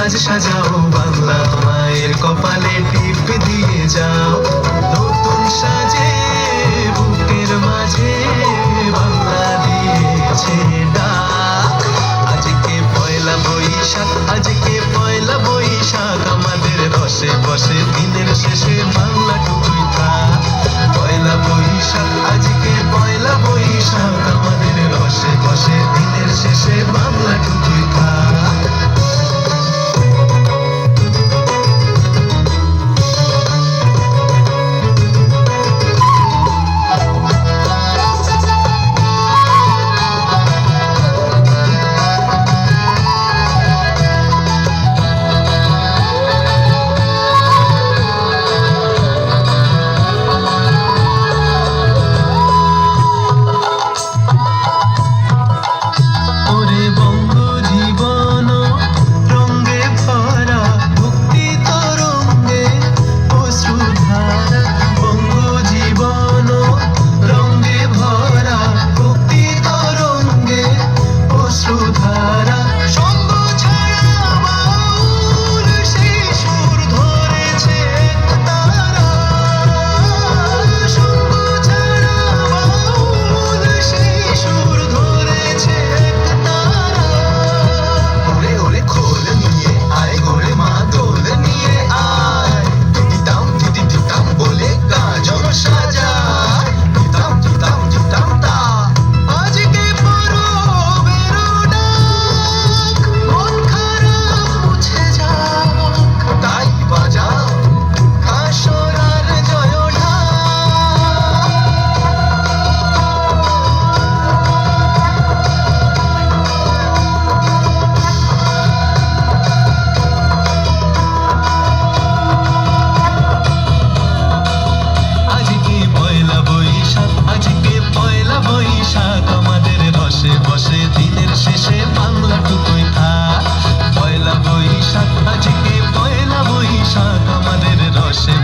সাজ সাজাও বাংলা মায়ের কপালে টিপ দিয়ে যাও নতুন সাজে বুকের মাঝে বাংলা দিয়েছে ডাক। আজকে পয়লা বৈশাখ, আজকে পয়লা বৈশাখ, আমাদের রসে বসে দিনের শেষে বাংলা টুকুই থাক। পয়লা বৈশাখ, আজকে পয়লা বৈশাখ, আমাদের রসে বসে দিনের শেষে বাংলা টুকুই থাক।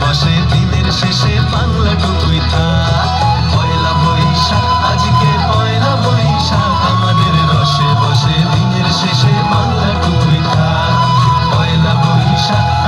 বসে দিনের শেষে বাংলা টুকুই থাক। পয়লা বৈশাখ, আজকে পয়লা বৈশাখ, আমাদের রসে বসে দিনের শেষে বাংলা টুকুই থাক। পয়লা বৈশাখ।